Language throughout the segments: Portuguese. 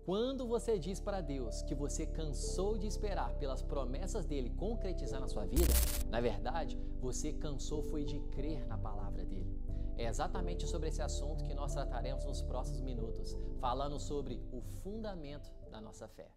Quando você diz para Deus que você cansou de esperar pelas promessas dele concretizar na sua vida, na verdade, você cansou foi de crer na palavra dele. É exatamente sobre esse assunto que nós trataremos nos próximos minutos, falando sobre o fundamento da nossa fé.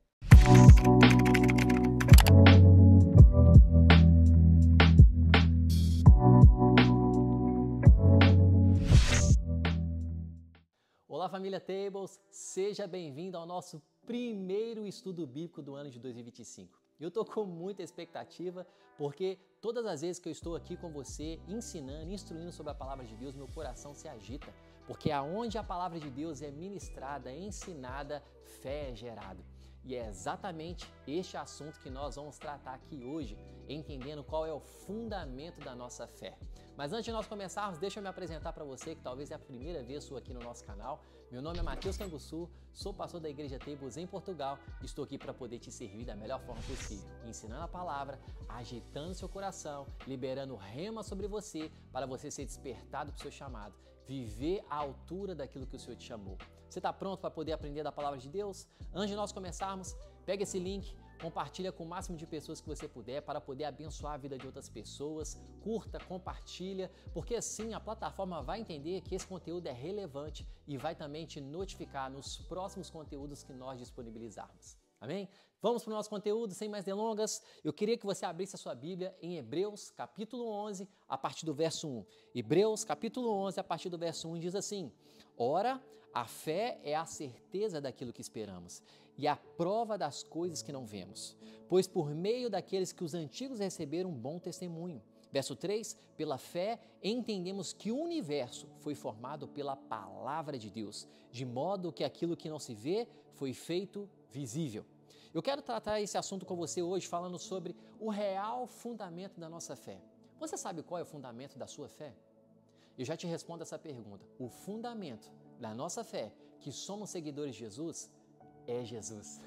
Olá, família Tables, seja bem-vindo ao nosso primeiro estudo bíblico do ano de 2025. Eu estou com muita expectativa porque todas as vezes que eu estou aqui com você, ensinando, instruindo sobre a palavra de Deus, meu coração se agita, porque aonde a palavra de Deus é ministrada, ensinada, fé é gerada. E é exatamente este assunto que nós vamos tratar aqui hoje, entendendo qual é o fundamento da nossa fé. Mas antes de nós começarmos, deixa eu me apresentar para você, que talvez é a primeira vez sua aqui no nosso canal. Meu nome é Matheus Canguçu, sou pastor da Igreja Tables em Portugal e estou aqui para poder te servir da melhor forma possível, ensinando a palavra, agitando seu coração, liberando rema sobre você para você ser despertado para o seu chamado, viver à altura daquilo que o Senhor te chamou. Você está pronto para poder aprender da palavra de Deus? Antes de nós começarmos, pega esse link, compartilha com o máximo de pessoas que você puder para poder abençoar a vida de outras pessoas, curta, compartilha, porque assim a plataforma vai entender que esse conteúdo é relevante e vai também te notificar nos próximos conteúdos que nós disponibilizarmos. Amém? Vamos para o nosso conteúdo, sem mais delongas. Eu queria que você abrisse a sua Bíblia em Hebreus, capítulo 11, a partir do verso 1. Hebreus, capítulo 11, a partir do verso 1, diz assim: Ora, a fé é a certeza daquilo que esperamos e a prova das coisas que não vemos, pois por meio daqueles que os antigos receberam um bom testemunho. Verso 3, pela fé entendemos que o universo foi formado pela palavra de Deus, de modo que aquilo que não se vê foi feito visível. Eu quero tratar esse assunto com você hoje falando sobre o real fundamento da nossa fé. Você sabe qual é o fundamento da sua fé? Eu já te respondo essa pergunta. O fundamento da nossa fé, que somos seguidores de Jesus, é Jesus.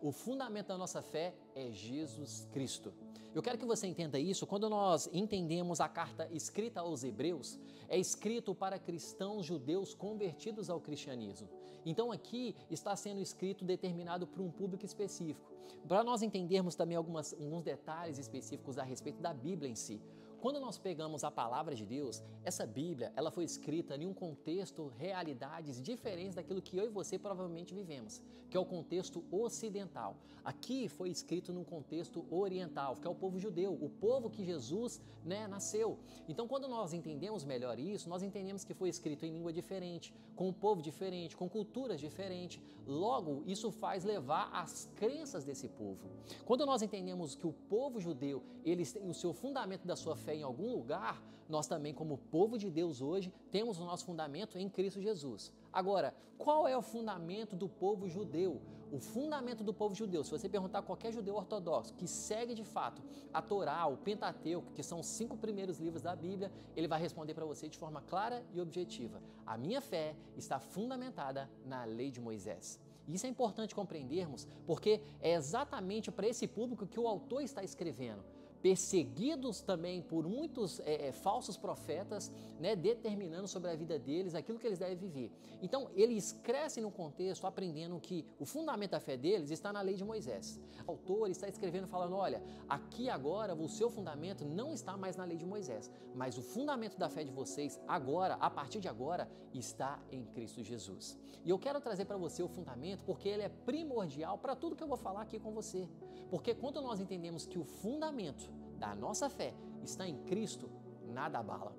O fundamento da nossa fé é Jesus Cristo. Eu quero que você entenda isso. Quando nós entendemos a carta escrita aos Hebreus, é escrito para cristãos judeus convertidos ao cristianismo. Então aqui está sendo escrito determinado para um público específico. Para nós entendermos também alguns detalhes específicos a respeito da Bíblia em si. Quando nós pegamos a palavra de Deus, essa Bíblia, ela foi escrita em um contexto, realidades diferentes daquilo que eu e você provavelmente vivemos, que é o contexto ocidental. Aqui foi escrito num contexto oriental, que é o povo judeu, o povo que Jesus nasceu. Então, quando nós entendemos melhor isso, nós entendemos que foi escrito em língua diferente, com um povo diferente, com culturas diferentes. Logo, isso faz levar às crenças desse povo. Quando nós entendemos que o povo judeu, eles têm o seu fundamento da sua fé em algum lugar, nós também, como povo de Deus hoje, temos o nosso fundamento em Cristo Jesus. Agora, qual é o fundamento do povo judeu? O fundamento do povo judeu, se você perguntar a qualquer judeu ortodoxo que segue de fato a Torá, o Pentateuco, que são os 5 primeiros livros da Bíblia, ele vai responder para você de forma clara e objetiva. A minha fé está fundamentada na lei de Moisés. Isso é importante compreendermos, porque é exatamente para esse público que o autor está escrevendo. Perseguidos também por muitos falsos profetas, determinando sobre a vida deles aquilo que eles devem viver. Então, eles crescem no contexto aprendendo que o fundamento da fé deles está na lei de Moisés. O autor está escrevendo falando, olha, aqui agora o seu fundamento não está mais na lei de Moisés, mas o fundamento da fé de vocês agora, a partir de agora, está em Cristo Jesus. E eu quero trazer para você o fundamento porque ele é primordial para tudo que eu vou falar aqui com você. Porque quando nós entendemos que o fundamento da nossa fé está em Cristo, nada abala.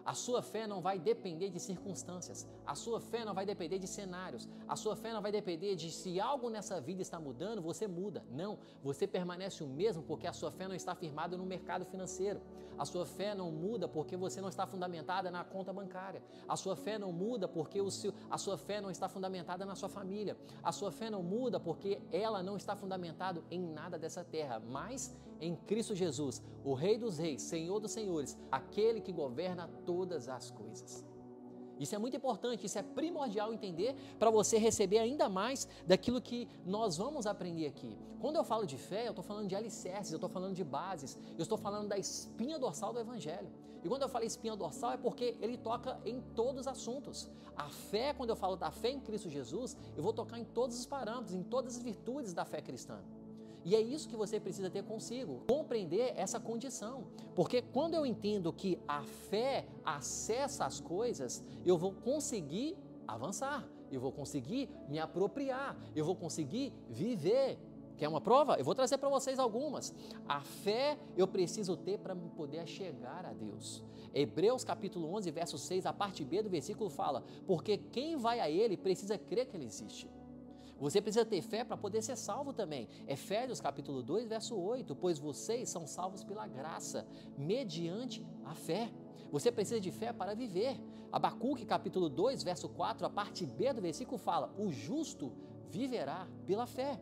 A sua fé não vai depender de circunstâncias, a sua fé não vai depender de cenários, a sua fé não vai depender de se algo nessa vida está mudando, você muda. Não, você permanece o mesmo porque a sua fé não está firmada no mercado financeiro. A sua fé não muda porque você não está fundamentada na conta bancária. A sua fé não muda porque a sua fé não está fundamentada na sua família. A sua fé não muda porque ela não está fundamentada em nada dessa terra, mas em Cristo Jesus, o Rei dos Reis, Senhor dos Senhores, aquele que governa todas as coisas. Isso é muito importante, isso é primordial entender para você receber ainda mais daquilo que nós vamos aprender aqui. Quando eu falo de fé, eu estou falando de alicerces, eu estou falando de bases, eu estou falando da espinha dorsal do Evangelho. E quando eu falo espinha dorsal é porque ele toca em todos os assuntos. A fé, quando eu falo da fé em Cristo Jesus, eu vou tocar em todos os parâmetros, em todas as virtudes da fé cristã. E é isso que você precisa ter consigo, compreender essa condição. Porque quando eu entendo que a fé acessa as coisas, eu vou conseguir avançar, eu vou conseguir me apropriar, eu vou conseguir viver. Quer uma prova? Eu vou trazer para vocês algumas. A fé eu preciso ter para poder chegar a Deus. Hebreus capítulo 11, verso 6, a parte B do versículo fala: porque quem vai a Ele precisa crer que Ele existe. Você precisa ter fé para poder ser salvo também. Efésios capítulo 2, verso 8, pois vocês são salvos pela graça, mediante a fé. Você precisa de fé para viver. Abacuque capítulo 2, verso 4, a parte B do versículo fala: o justo viverá pela fé.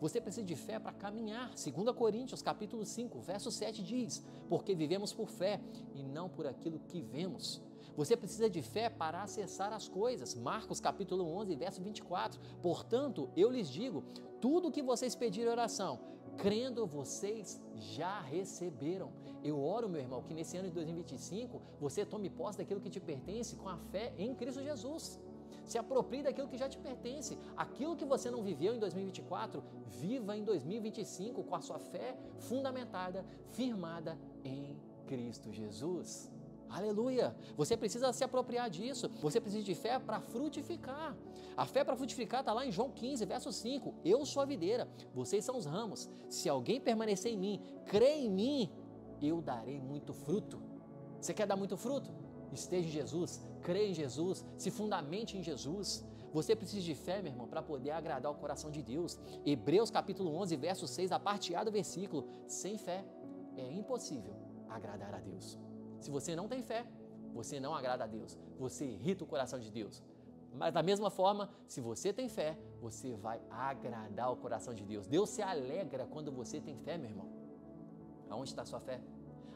Você precisa de fé para caminhar. 2 Coríntios capítulo 5, verso 7 diz: porque vivemos por fé e não por aquilo que vemos. Você precisa de fé para acessar as coisas. Marcos capítulo 11, verso 24. Portanto, eu lhes digo, tudo o que vocês pedirem em oração, crendo vocês já receberam. Eu oro, meu irmão, que nesse ano de 2025, você tome posse daquilo que te pertence com a fé em Cristo Jesus. Se aproprie daquilo que já te pertence. Aquilo que você não viveu em 2024, viva em 2025 com a sua fé fundamentada, firmada em Cristo Jesus. Aleluia! Você precisa se apropriar disso. Você precisa de fé para frutificar. A fé para frutificar está lá em João 15, verso 5. Eu sou a videira, vocês são os ramos. Se alguém permanecer em mim, crê em mim, eu darei muito fruto. Você quer dar muito fruto? Esteja em Jesus, crê em Jesus, se fundamente em Jesus. Você precisa de fé, meu irmão, para poder agradar o coração de Deus. Hebreus capítulo 11, verso 6, a parte A do versículo. Sem fé é impossível agradar a Deus. Se você não tem fé, você não agrada a Deus, você irrita o coração de Deus. Mas da mesma forma, se você tem fé, você vai agradar o coração de Deus. Deus se alegra quando você tem fé, meu irmão. Aonde está a sua fé?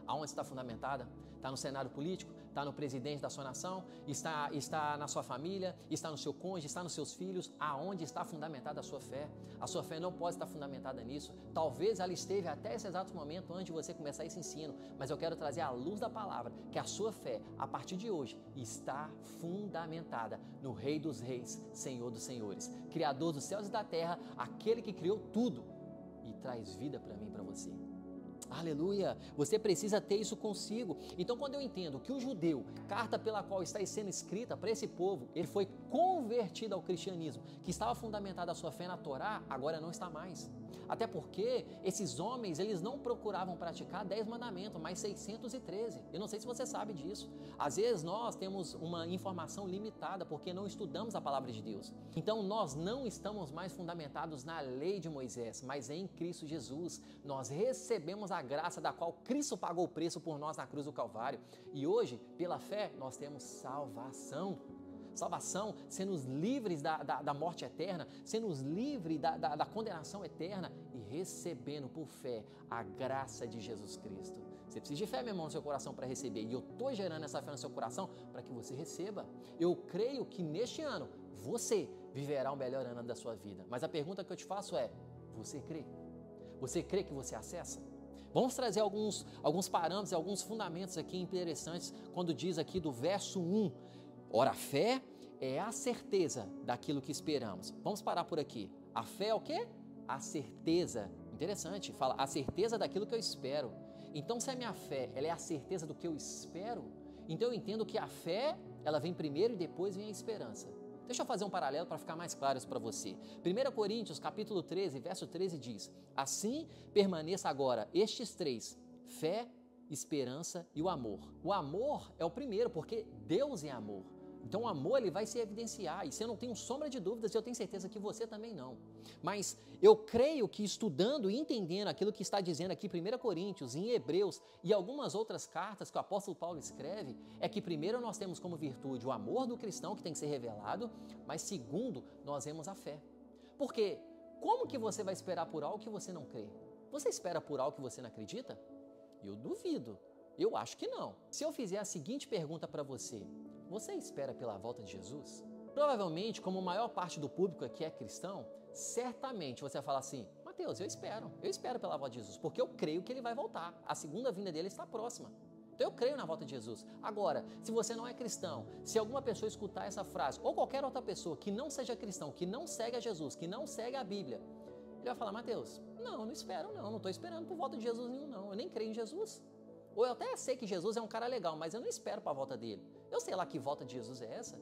Aonde está fundamentada? Está no cenário político? Está no presidente da sua nação? Está na sua família? Está no seu cônjuge? Está nos seus filhos? Aonde está fundamentada a sua fé? A sua fé não pode estar fundamentada nisso. Talvez ela esteve até esse exato momento antes de você começar esse ensino, mas eu quero trazer à luz da palavra que a sua fé, a partir de hoje, está fundamentada no Rei dos Reis, Senhor dos Senhores, Criador dos céus e da terra, aquele que criou tudo e traz vida para mim e para você. Aleluia! Você precisa ter isso consigo. Então, quando eu entendo que o judeu, carta pela qual está sendo escrita para esse povo, ele foi convertido ao cristianismo, que estava fundamentada a sua fé na Torá, agora não está mais. Até porque esses homens, eles não procuravam praticar 10 mandamentos, mas 613. Eu não sei se você sabe disso. Às vezes nós temos uma informação limitada porque não estudamos a palavra de Deus. Então nós não estamos mais fundamentados na lei de Moisés, mas em Cristo Jesus. Nós recebemos a graça da qual Cristo pagou o preço por nós na cruz do Calvário. E hoje, pela fé, nós temos salvação. Salvação, sendo livres da morte eterna, sendo livres da condenação eterna e recebendo por fé a graça de Jesus Cristo. Você precisa de fé, meu irmão, no seu coração para receber. E eu estou gerando essa fé no seu coração para que você receba. Eu creio que neste ano você viverá o melhor ano da sua vida. Mas a pergunta que eu te faço é, você crê? Você crê que você acessa? Vamos trazer alguns parâmetros, alguns fundamentos aqui interessantes quando diz aqui do verso 1. Ora, a fé é a certeza daquilo que esperamos. Vamos parar por aqui. A fé é o quê? A certeza. Interessante, fala a certeza daquilo que eu espero. Então, se a minha fé ela é a certeza do que eu espero, então eu entendo que a fé ela vem primeiro e depois vem a esperança. Deixa eu fazer um paralelo para ficar mais claro isso para você. 1 Coríntios capítulo 13, verso 13 diz: assim permaneça agora estes três, fé, esperança e o amor. O amor é o primeiro, porque Deus é amor. Então o amor ele vai se evidenciar, e se eu não tenho sombra de dúvidas, eu tenho certeza que você também não. Mas eu creio que estudando e entendendo aquilo que está dizendo aqui em 1 Coríntios, em Hebreus e algumas outras cartas que o apóstolo Paulo escreve, é que primeiro nós temos como virtude o amor do cristão que tem que ser revelado, mas segundo, nós vemos a fé. Porque como que você vai esperar por algo que você não crê? Você espera por algo que você não acredita? Eu duvido. Eu acho que não. Se eu fizer a seguinte pergunta para você, você espera pela volta de Jesus? Provavelmente, como a maior parte do público aqui é cristão, certamente você vai falar assim, Mateus, eu espero pela volta de Jesus, porque eu creio que ele vai voltar. A segunda vinda dele está próxima. Então eu creio na volta de Jesus. Agora, se você não é cristão, se alguma pessoa escutar essa frase, ou qualquer outra pessoa que não seja cristão, que não segue a Jesus, que não segue a Bíblia, ele vai falar, Mateus, não espero não estou esperando por volta de Jesus nenhum não, eu nem creio em Jesus. Ou eu até sei que Jesus é um cara legal, mas eu não espero para a volta dele. Eu sei lá que volta de Jesus é essa,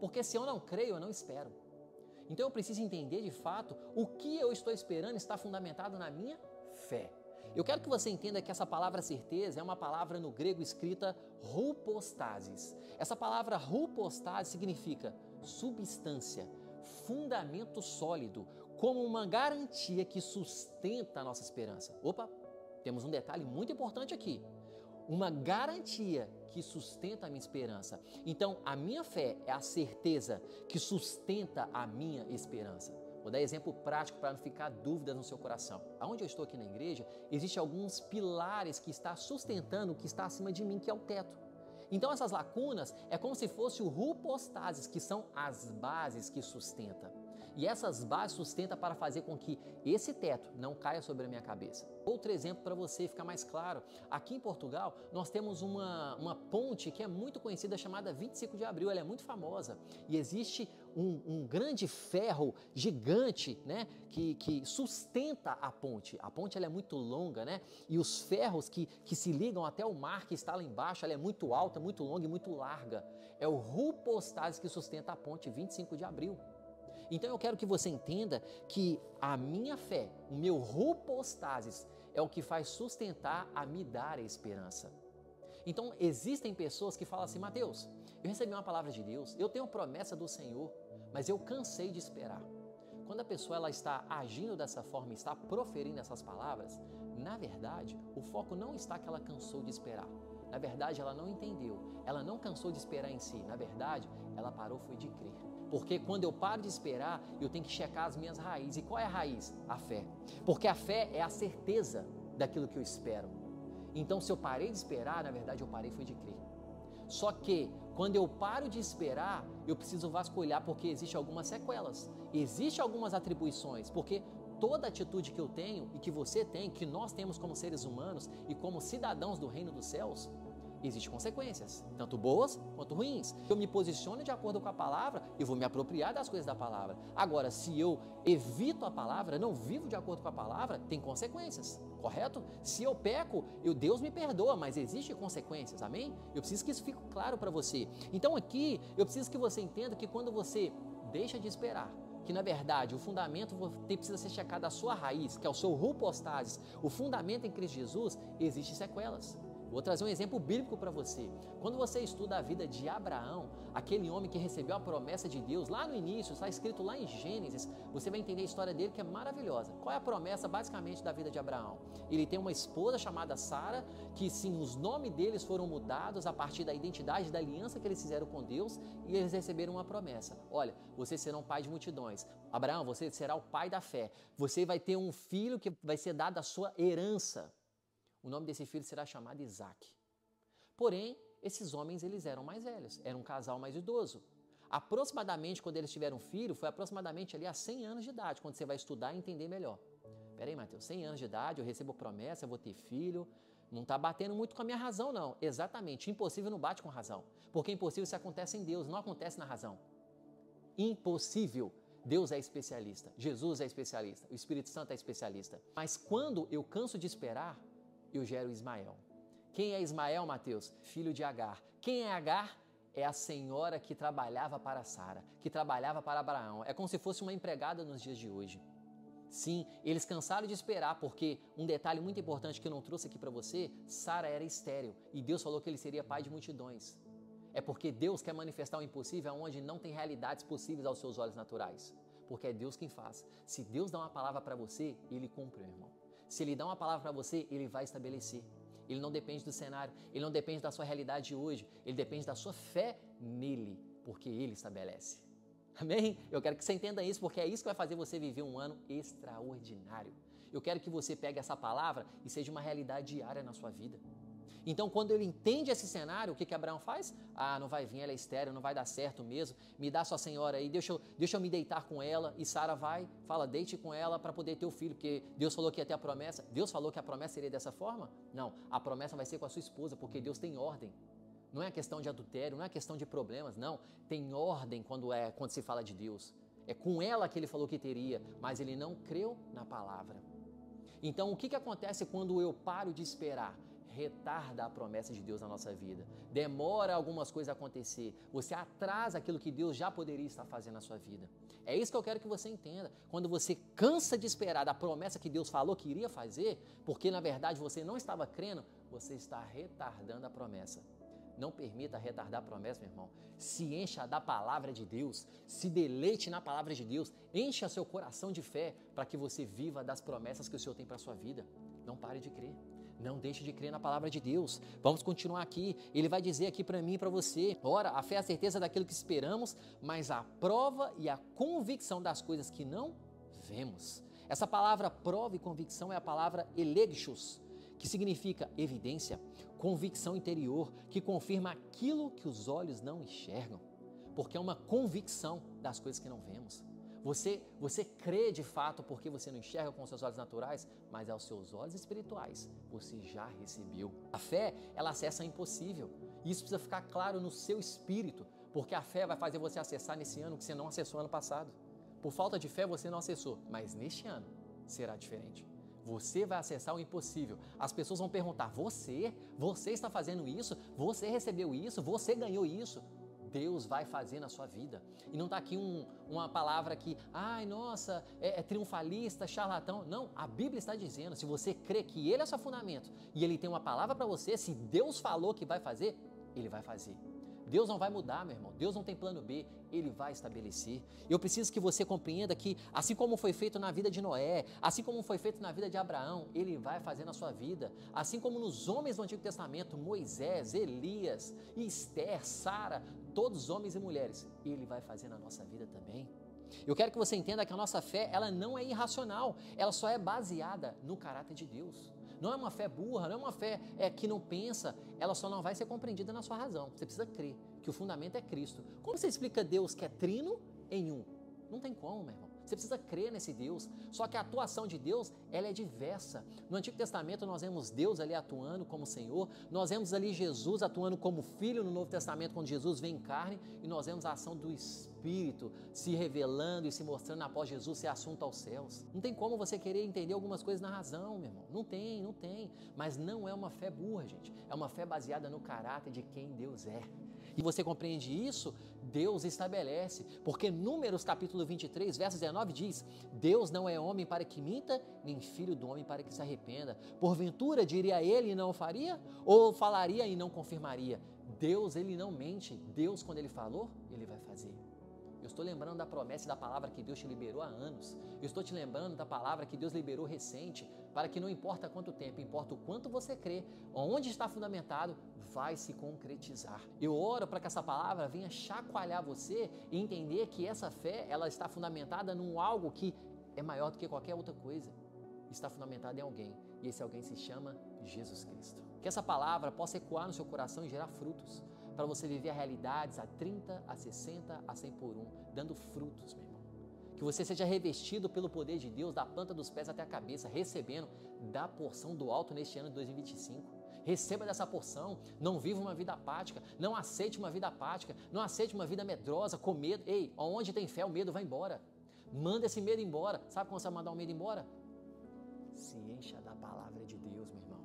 porque se eu não creio, eu não espero. Então eu preciso entender de fato o que eu estou esperando está fundamentado na minha fé. Eu quero que você entenda que essa palavra certeza é uma palavra no grego escrita hupostasis. Essa palavra hupostasis significa substância, fundamento sólido, como uma garantia que sustenta a nossa esperança. Opa, temos um detalhe muito importante aqui. Uma garantia que sustenta a minha esperança. Então, a minha fé é a certeza que sustenta a minha esperança. Vou dar exemplo prático para não ficar dúvidas no seu coração. Aonde eu estou aqui na igreja, existem alguns pilares que está sustentando o que está acima de mim, que é o teto. Então essas lacunas é como se fosse o hupostasis, que são as bases que sustentam. E essas bases sustentam para fazer com que esse teto não caia sobre a minha cabeça. Outro exemplo para você ficar mais claro. Aqui em Portugal, nós temos uma ponte que é muito conhecida, chamada 25 de Abril. Ela é muito famosa. E existe um grande ferro gigante, né, que sustenta a ponte. A ponte ela é muito longa, né? E os ferros que se ligam até o mar que está lá embaixo, ela é muito alta, muito longa e muito larga. É o hupostasis que sustenta a ponte 25 de Abril. Então eu quero que você entenda que a minha fé, o meu hupostasis, é o que faz sustentar a me dar a esperança. Então existem pessoas que falam assim, Mateus, eu recebi uma palavra de Deus, eu tenho promessa do Senhor, mas eu cansei de esperar. Quando a pessoa ela está agindo dessa forma, está proferindo essas palavras, na verdade, o foco não está que ela cansou de esperar. Na verdade, ela não entendeu, ela não cansou de esperar em si. Na verdade, ela parou foi de crer. Porque quando eu paro de esperar, eu tenho que checar as minhas raízes. E qual é a raiz? A fé. Porque a fé é a certeza daquilo que eu espero. Então, se eu parei de esperar, na verdade, eu parei foi de crer. Só que, quando eu paro de esperar, eu preciso vasculhar porque existem algumas sequelas. Existem algumas atribuições, porque toda atitude que eu tenho e que você tem, que nós temos como seres humanos e como cidadãos do reino dos céus, existem consequências, tanto boas quanto ruins. Eu me posiciono de acordo com a palavra, eu vou me apropriar das coisas da palavra. Agora, se eu evito a palavra, não vivo de acordo com a palavra, tem consequências, correto? Se eu peco, Deus me perdoa, mas existem consequências, amém? Eu preciso que isso fique claro para você. Então aqui, eu preciso que você entenda que quando você deixa de esperar, que na verdade o fundamento precisa ser checado a sua raiz, que é o seu hupostasis, o fundamento em Cristo Jesus, existem sequelas. Vou trazer um exemplo bíblico para você. Quando você estuda a vida de Abraão, aquele homem que recebeu a promessa de Deus lá no início, está escrito lá em Gênesis, você vai entender a história dele que é maravilhosa. Qual é a promessa basicamente da vida de Abraão? Ele tem uma esposa chamada Sara, que sim, os nomes deles foram mudados a partir da identidade, da aliança que eles fizeram com Deus e eles receberam uma promessa. Olha, você será um pai de multidões. Abraão, você será o pai da fé. Você vai ter um filho que vai ser dado a sua herança. O nome desse filho será chamado Isaac. Porém, esses homens eles eram mais velhos, era um casal mais idoso. Aproximadamente, quando eles tiveram filho, foi aproximadamente ali a 100 anos de idade, quando você vai estudar e entender melhor. Peraí, Mateus, 100 anos de idade, eu recebo promessa, eu vou ter filho, não está batendo muito com a minha razão, não. Exatamente, impossível não bate com razão, porque impossível se acontece em Deus, não acontece na razão. Impossível. Deus é especialista, Jesus é especialista, o Espírito Santo é especialista. Mas quando eu canso de esperar, eu gero Ismael. Quem é Ismael, Mateus? Filho de Agar. Quem é Agar? É a senhora que trabalhava para Sara, que trabalhava para Abraão. É como se fosse uma empregada nos dias de hoje. Sim, eles cansaram de esperar, porque um detalhe muito importante que eu não trouxe aqui para você, Sara era estéril e Deus falou que ele seria pai de multidões. É porque Deus quer manifestar o impossível onde não tem realidades possíveis aos seus olhos naturais. Porque é Deus quem faz. Se Deus dá uma palavra para você, Ele cumpre, meu irmão. Se Ele dá uma palavra para você, Ele vai estabelecer. Ele não depende do cenário, Ele não depende da sua realidade de hoje, Ele depende da sua fé nele, porque Ele estabelece. Amém? Eu quero que você entenda isso, porque é isso que vai fazer você viver um ano extraordinário. Eu quero que você pegue essa palavra e seja uma realidade diária na sua vida. Então, quando ele entende esse cenário, o que Abraão faz? Ah, não vai vir, ela é estéril, não vai dar certo mesmo. Me dá sua senhora aí, deixa eu me deitar com ela. E Sara vai, fala, deite com ela para poder ter o filho, porque Deus falou que ia ter a promessa. Deus falou que a promessa seria dessa forma? Não, a promessa vai ser com a sua esposa, porque Deus tem ordem. Não é questão de adultério, não é questão de problemas, não. Tem ordem quando se fala de Deus. É com ela que ele falou que teria, mas ele não creu na palavra. Então, o que acontece quando eu paro de esperar? Retarda a promessa de Deus na nossa vida. Demora algumas coisas a acontecer. Você atrasa aquilo que Deus já poderia estar fazendo na sua vida. É isso que eu quero que você entenda. Quando você cansa de esperar da promessa que Deus falou que iria fazer, porque na verdade você não estava crendo, você está retardando a promessa. Não permita retardar a promessa, meu irmão. Se encha da palavra de Deus, se deleite na palavra de Deus, encha seu coração de fé para que você viva das promessas que o Senhor tem para a sua vida. Não pare de crer. Não deixe de crer na palavra de Deus. Vamos continuar aqui. Ele vai dizer aqui para mim e para você. Ora, a fé é a certeza daquilo que esperamos, mas a prova e a convicção das coisas que não vemos. Essa palavra prova e convicção é a palavra elegchos, que significa evidência, convicção interior, que confirma aquilo que os olhos não enxergam. Porque é uma convicção das coisas que não vemos. Você crê de fato porque você não enxerga com os seus olhos naturais, mas aos seus olhos espirituais você já recebeu. A fé, ela acessa o impossível. E isso precisa ficar claro no seu espírito, porque a fé vai fazer você acessar nesse ano o que você não acessou ano passado. Por falta de fé você não acessou, mas neste ano será diferente. Você vai acessar o impossível. As pessoas vão perguntar, você está fazendo isso? Você recebeu isso? Você ganhou isso? Deus vai fazer na sua vida. E não está aqui uma palavra que, ai, nossa, é triunfalista, charlatão. Não, a Bíblia está dizendo, se você crê que Ele é seu fundamento e Ele tem uma palavra para você, se Deus falou que vai fazer, Ele vai fazer. Deus não vai mudar, meu irmão. Deus não tem plano B. Ele vai estabelecer. Eu preciso que você compreenda que, assim como foi feito na vida de Noé, assim como foi feito na vida de Abraão, Ele vai fazer na sua vida. Assim como nos homens do Antigo Testamento, Moisés, Elias, Esther, Sara, todos os homens e mulheres, Ele vai fazer na nossa vida também. Eu quero que você entenda que a nossa fé, ela não é irracional. Ela só é baseada no caráter de Deus. Não é uma fé burra, não é uma fé que não pensa, ela só não vai ser compreendida na sua razão. Você precisa crer que o fundamento é Cristo. Como você explica Deus que é trino em um? Não tem como, meu irmão. Você precisa crer nesse Deus. Só que a atuação de Deus, ela é diversa. No Antigo Testamento nós vemos Deus ali atuando como Senhor, nós vemos ali Jesus atuando como Filho no Novo Testamento, quando Jesus vem em carne, e nós vemos a ação do Espírito se revelando e se mostrando após Jesus ser assunto aos céus. Não tem como você querer entender algumas coisas na razão, meu irmão. Não tem. Mas não é uma fé burra, gente. É uma fé baseada no caráter de quem Deus é. E você compreende isso? Deus estabelece, porque Números capítulo 23, verso 19 diz, Deus não é homem para que minta, nem filho do homem para que se arrependa. Porventura diria ele e não faria? Ou falaria e não confirmaria? Deus, ele não mente. Deus, quando ele falou, ele vai fazer. Eu estou lembrando da promessa e da palavra que Deus te liberou há anos. Eu estou te lembrando da palavra que Deus liberou recente, para que não importa quanto tempo, importa o quanto você crê, onde está fundamentado, vai se concretizar. Eu oro para que essa palavra venha chacoalhar você e entender que essa fé, ela está fundamentada num algo que é maior do que qualquer outra coisa. Está fundamentada em alguém, e esse alguém se chama Jesus Cristo. Que essa palavra possa ecoar no seu coração e gerar frutos, para você viver realidades a 30, a 60, a 100 por 1, dando frutos, meu irmão. Que você seja revestido pelo poder de Deus, da planta dos pés até a cabeça, recebendo da porção do alto neste ano de 2025. Receba dessa porção, não viva uma vida apática, não aceite uma vida apática, não aceite uma vida medrosa, com medo. Ei, onde tem fé, o medo vai embora. Manda esse medo embora. Sabe como você vai mandar o medo embora? Se encha da palavra de Deus, meu irmão.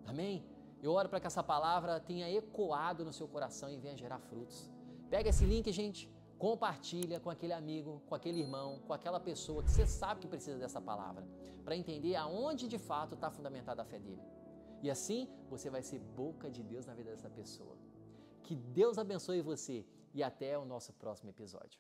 Amém? Eu oro para que essa palavra tenha ecoado no seu coração e venha gerar frutos. Pega esse link, gente, compartilha com aquele amigo, com aquele irmão, com aquela pessoa que você sabe que precisa dessa palavra, para entender aonde de fato está fundamentada a fé dele. E assim você vai ser boca de Deus na vida dessa pessoa. Que Deus abençoe você e até o nosso próximo episódio.